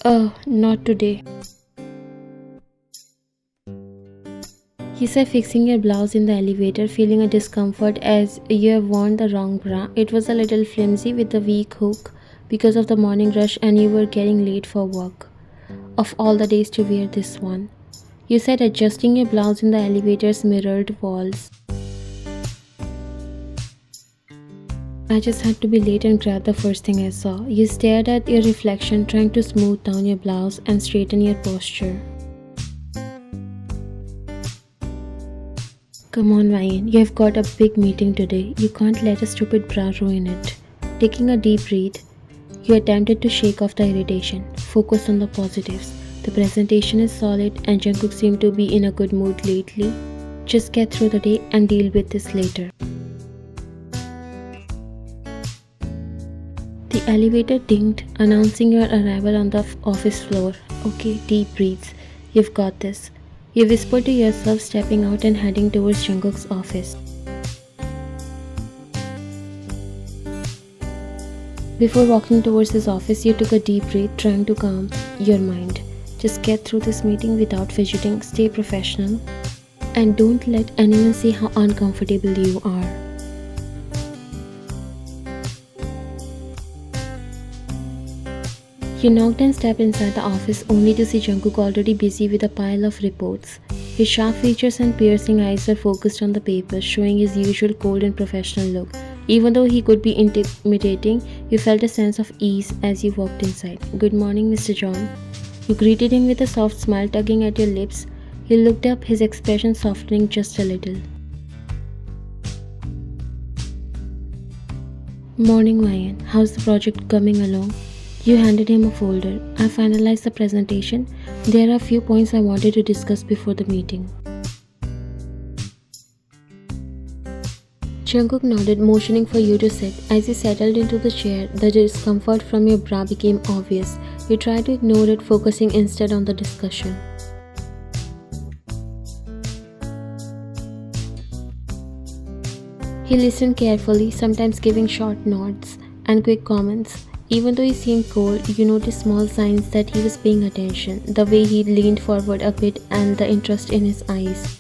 Oh, not today. He said, fixing your blouse in the elevator, feeling a discomfort as you have worn the wrong bra. It was a little flimsy with a weak hook because of the morning rush and you were getting late for work. Of all the days to wear this one. You said, adjusting your blouse in the elevator's mirrored walls. I just had to be late and grab the first thing I saw. You stared at your reflection, trying to smooth down your blouse and straighten your posture. Come on, Ryan, you have got a big meeting today. You can't let a stupid bra ruin it. Taking a deep breath, you attempted to shake off the irritation. Focus on the positives. The presentation is solid and Jungkook seemed to be in a good mood lately. Just get through the day and deal with this later. The elevator dinged, announcing your arrival on the office floor. Okay, deep breaths. You've got this. You whispered to yourself, stepping out and heading towards Jungkook's office. Before walking towards his office, you took a deep breath, trying to calm your mind. Just get through this meeting without fidgeting, stay professional, and don't let anyone see how uncomfortable you are. You knocked and stepped inside the office only to see Jungkook already busy with a pile of reports. His sharp features and piercing eyes were focused on the papers, showing his usual cold and professional look. Even though he could be intimidating, you felt a sense of ease as you walked inside. Good morning, Mr. John. You greeted him with a soft smile tugging at your lips. He looked up, his expression softening just a little. Morning, Ryan. How's the project coming along? You handed him a folder. I finalized the presentation. There are a few points I wanted to discuss before the meeting. Jungkook nodded, motioning for you to sit. As you settled into the chair, the discomfort from your bra became obvious. You tried to ignore it, focusing instead on the discussion. He listened carefully, sometimes giving short nods and quick comments. Even though he seemed cold, you noticed small signs that he was paying attention, the way he leaned forward a bit and the interest in his eyes.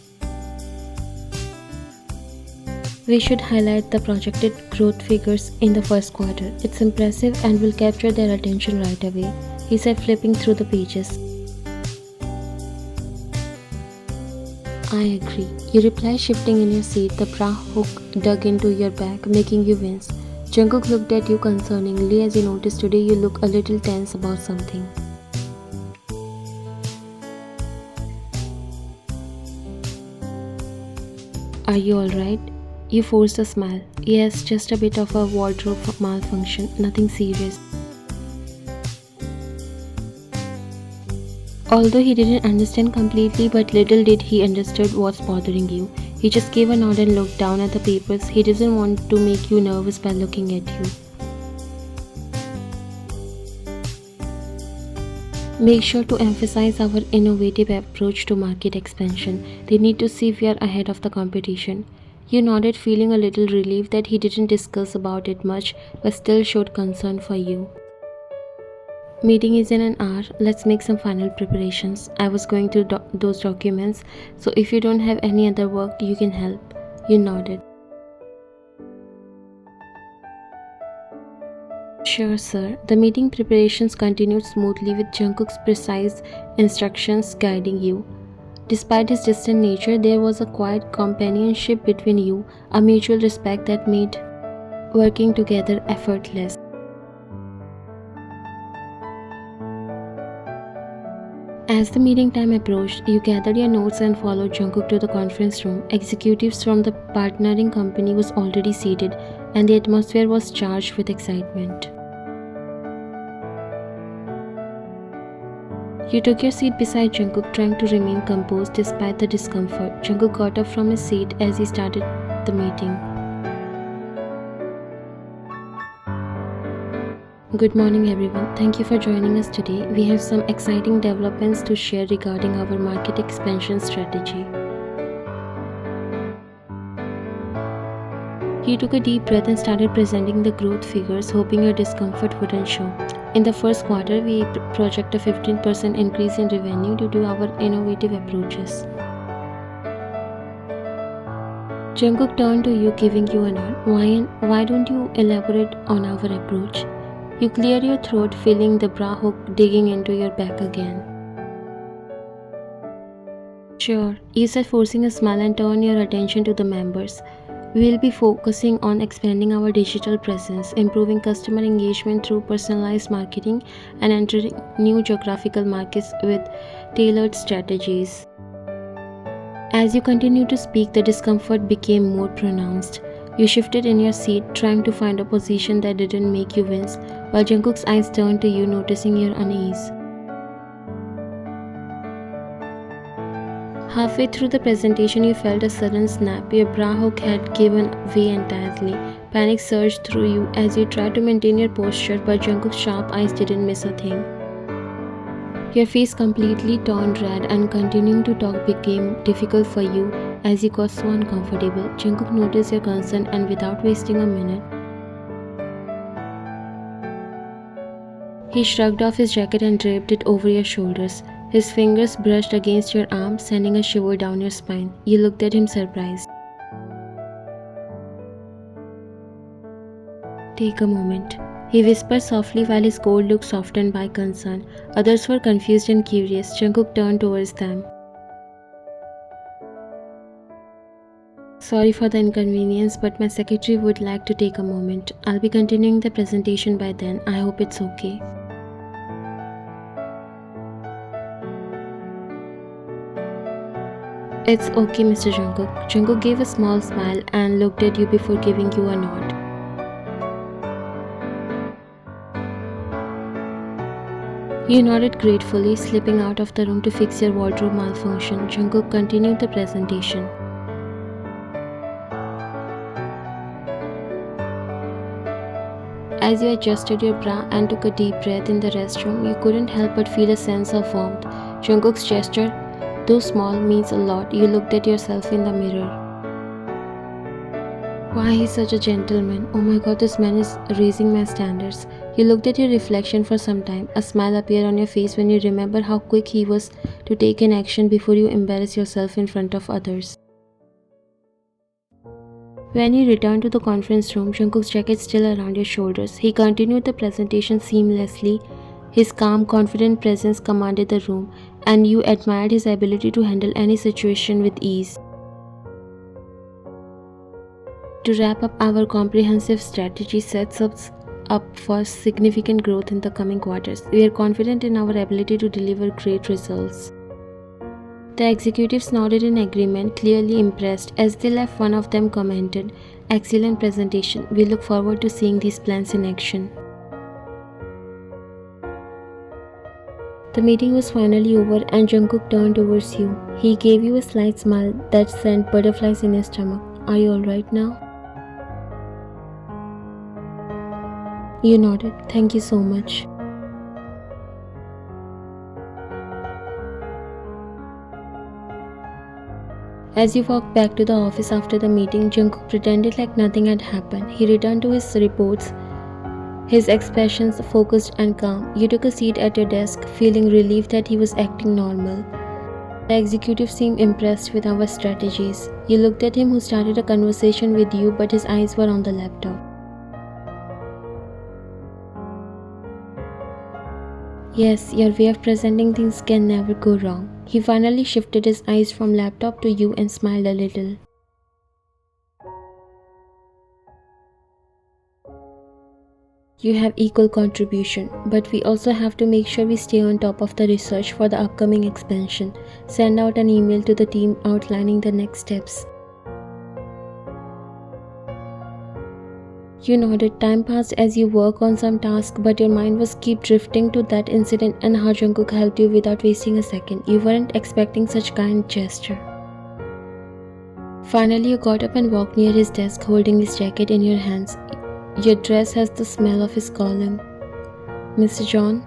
We should highlight the projected growth figures in the first quarter. It's impressive and will capture their attention right away, he said, flipping through the pages. I agree, you replied, shifting in your seat, the bra hook dug into your back, making you wince. Jungkook looked at you concerningly as he noticed today you look a little tense about something. Are you alright? You forced a smile. Yes, just a bit of a wardrobe malfunction, nothing serious. Although he didn't understand completely, but little did he understood what's bothering you. He just gave a nod and looked down at the papers. He doesn't want to make you nervous by looking at you. Make sure to emphasize our innovative approach to market expansion. They need to see we are ahead of the competition. You nodded, feeling a little relieved that he didn't discuss about it much, but still showed concern for you. Meeting is in an hour. Let's make some final preparations. I was going through those documents, so if you don't have any other work, you can help. You nodded. Sure, sir. The meeting preparations continued smoothly with Jungkook's precise instructions guiding you. Despite his distant nature, there was a quiet companionship between you, a mutual respect that made working together effortless. As the meeting time approached, you gathered your notes and followed Jungkook to the conference room. Executives from the partnering company was already seated, and the atmosphere was charged with excitement. You took your seat beside Jungkook, trying to remain composed despite the discomfort. Jungkook got up from his seat as he started the meeting. Good morning, everyone. Thank you for joining us today. We have some exciting developments to share regarding our market expansion strategy. You took a deep breath and started presenting the growth figures, hoping your discomfort wouldn't show. In the first quarter, we project a 15% increase in revenue due to our innovative approaches. Jungkook turned to you, giving you a nod. Why don't you elaborate on our approach? You clear your throat, feeling the bra hook digging into your back again. Sure, you said, forcing a smile, and turn your attention to the members. We will be focusing on expanding our digital presence, improving customer engagement through personalized marketing, and entering new geographical markets with tailored strategies. As you continued to speak, the discomfort became more pronounced. You shifted in your seat, trying to find a position that didn't make you wince, while Jungkook's eyes turned to you, noticing your unease. Halfway through the presentation, you felt a sudden snap. Your bra hook had given way entirely. Panic surged through you as you tried to maintain your posture, but Jungkook's sharp eyes didn't miss a thing. Your face completely turned red, and continuing to talk became difficult for you as you got so uncomfortable. Jungkook noticed your concern, and without wasting a minute, he shrugged off his jacket and draped it over your shoulders. His fingers brushed against your arm, sending a shiver down your spine. You looked at him surprised. Take a moment, he whispered softly while his cold look softened by concern. Others were confused and curious. Jungkook turned towards them. Sorry for the inconvenience, but my secretary would like to take a moment. I'll be continuing the presentation by then. I hope it's okay. It's okay, Mr. Jungkook. Jungkook gave a small smile and looked at you before giving you a nod. You nodded gratefully, slipping out of the room to fix your wardrobe malfunction. Jungkook continued the presentation. As you adjusted your bra and took a deep breath in the restroom, you couldn't help but feel a sense of warmth. Jungkook's gesture, though small, means a lot. You looked at yourself in the mirror. Why, he's such a gentleman. Oh my god, this man is raising my standards. You looked at your reflection for some time. A smile appeared on your face when you remember how quick he was to take an action before you embarrass yourself in front of others. When you returned to the conference room, Jungkook's jacket still around your shoulders. He continued the presentation seamlessly. His calm, confident presence commanded the room, and you admired his ability to handle any situation with ease. To wrap up, our comprehensive strategy sets us up for significant growth in the coming quarters. We are confident in our ability to deliver great results. The executives nodded in agreement, clearly impressed. As they left, one of them commented, "Excellent presentation. We look forward to seeing these plans in action." The meeting was finally over and Jungkook turned towards you. He gave you a slight smile that sent butterflies in your stomach. Are you alright now? You nodded. Thank you so much. As you walked back to the office after the meeting, Jungkook pretended like nothing had happened. He returned to his reports, his expressions focused and calm. You took a seat at your desk, feeling relieved that he was acting normal. The executive seemed impressed with our strategies. You looked at him, who started a conversation with you, but his eyes were on the laptop. Yes, your way of presenting things can never go wrong. He finally shifted his eyes from laptop to you and smiled a little. You have equal contribution, but we also have to make sure we stay on top of the research for the upcoming expansion. Send out an email to the team outlining the next steps. You nodded. Time passed as you work on some task, but your mind was keep drifting to that incident and how Jungkook helped you without wasting a second. You weren't expecting such kind gesture. Finally, you got up and walked near his desk, holding his jacket in your hands. Your dress has the smell of his calling. Mr. John?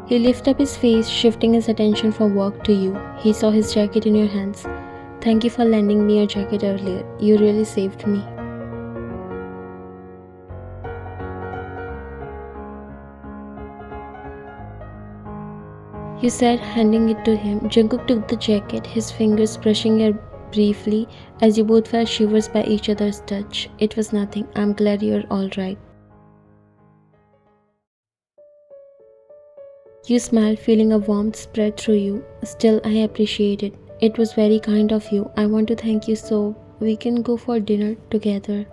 He lifted up his face, shifting his attention from work to you. He saw his jacket in your hands. Thank you for lending me your jacket earlier. You really saved me. You said, handing it to him. Jungkook took the jacket, his fingers brushing it briefly as you both felt shivers by each other's touch. It was nothing. I'm glad you're alright. You smiled, feeling a warmth spread through you. Still, I appreciate it. It was very kind of you. I want to thank you so we can go for dinner together.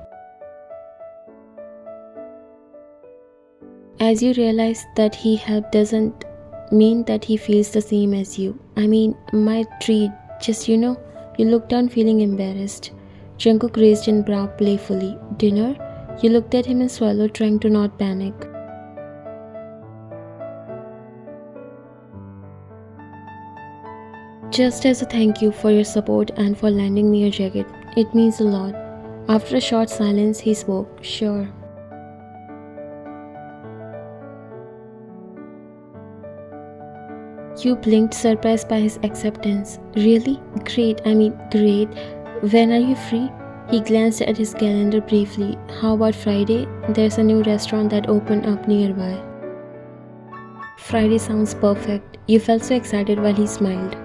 As you realize that he helped doesn't mean that he feels the same as you. I mean, my treat, just you looked down feeling embarrassed. Jungkook raised an brow playfully. Dinner? You looked at him and swallowed, trying to not panic. Just as a thank you for your support and for lending me your jacket. It means a lot. After a short silence, he spoke. Sure. You blinked, surprised by his acceptance. Really? Great. Great. When are you free? He glanced at his calendar briefly. How about Friday? There's a new restaurant that opened up nearby. Friday sounds perfect. You felt so excited while he smiled.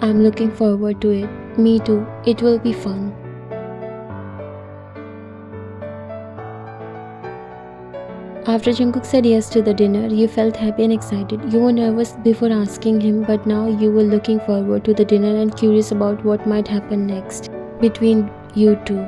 I'm looking forward to it. Me too. It will be fun. After Jungkook said yes to the dinner, you felt happy and excited. You were nervous before asking him, but now you were looking forward to the dinner and curious about what might happen next between you two.